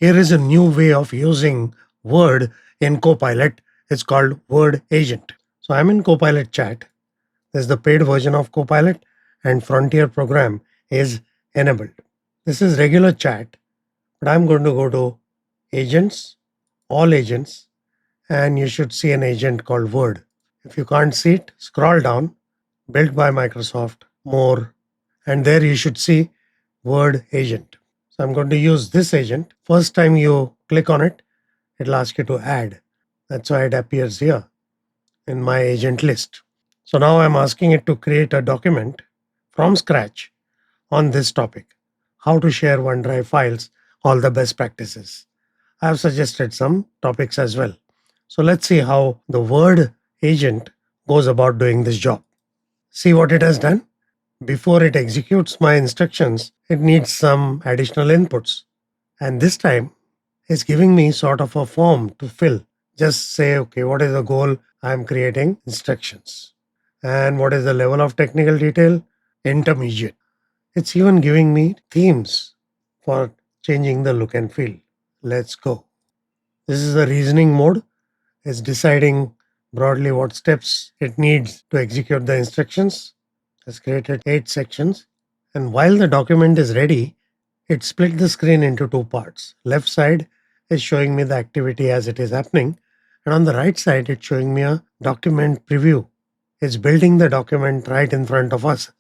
Here is a new way of using Word in Copilot. It's called Word Agent. So I'm in Copilot chat. This is the paid version of Copilot, and Frontier program is enabled. This is regular chat, but I'm going to go to Agents, All Agents, and you should see an agent called Word. If you can't see it, scroll down, Built by Microsoft, More, and there you should see Word Agent. So I'm going to use this agent. First time you click on it, it'll ask you to add. That's why it appears here in my agent list. So now I'm asking it to create a document from scratch on this topic, how to share OneDrive files, all the best practices. I've suggested some topics as well. So let's see how the Word agent goes about doing this job. See what it has done? Before it executes my instructions, it needs some additional inputs. And this time, it's giving me sort of a form to fill. Just say, okay, what is the goal? I'm creating instructions. And what is the level of technical detail? Intermediate. It's even giving me themes for changing the look and feel. Let's go. This is the reasoning mode. It's deciding broadly what steps it needs to execute the instructions. It's created 8 sections. And while the document is ready, it split the screen into 2 parts. Left side is showing me the activity as it is happening. And on the right side, it's showing me a document preview. It's building the document right in front of us.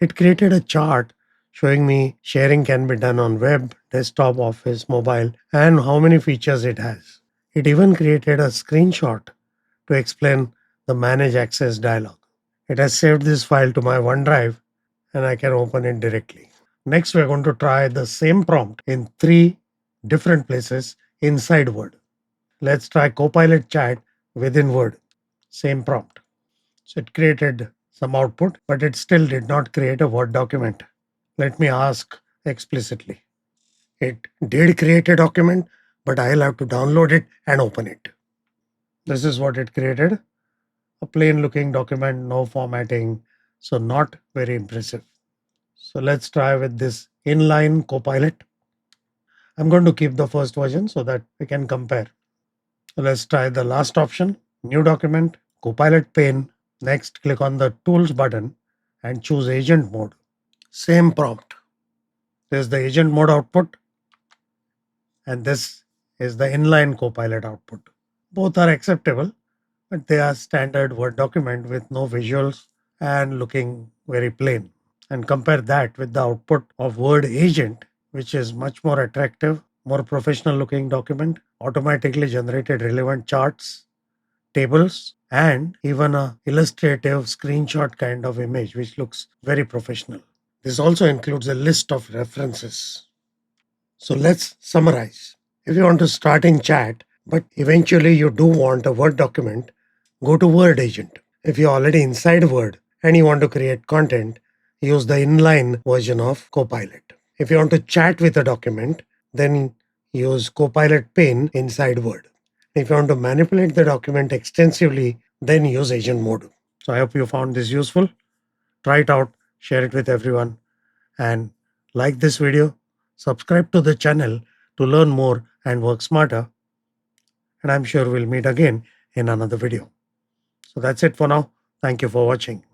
It created a chart showing me sharing can be done on web, desktop, office, mobile, and how many features it has. It even created a screenshot to explain the manage access dialog. It has saved this file to my OneDrive and I can open it directly. Next, we're going to try the same prompt in 3 different places inside Word. Let's try Copilot chat within Word. Same prompt. So it created some output, but it still did not create a Word document. Let me ask explicitly. It did create a document, but I'll have to download it and open it. This is what it created. A plain looking document, no formatting, so not very impressive. So let's try with this inline Copilot. I'm going to keep the first version so that we can compare. So let's try the last option, new document, Copilot pane. Next, click on the tools button and choose agent mode. Same prompt. There's the agent mode output, and this is the inline Copilot output. Both are acceptable, but they are standard Word document with no visuals and looking very plain. And compare that with the output of Word Agent, which is much more attractive, more professional looking document, automatically generated relevant charts, tables, and even a illustrative screenshot kind of image, which looks very professional. This also includes a list of references. So let's summarize. If you want to start in chat, but eventually you do want a Word document, go to Word Agent. If you're already inside Word and you want to create content, use the inline version of Copilot. If you want to chat with a document, then use Copilot pane inside Word. If you want to manipulate the document extensively, then use agent mode. So I hope you found this useful. Try it out, share it with everyone, and like this video, subscribe to the channel to learn more and work smarter. And I'm sure we'll meet again in another video. So that's it for now. Thank you for watching.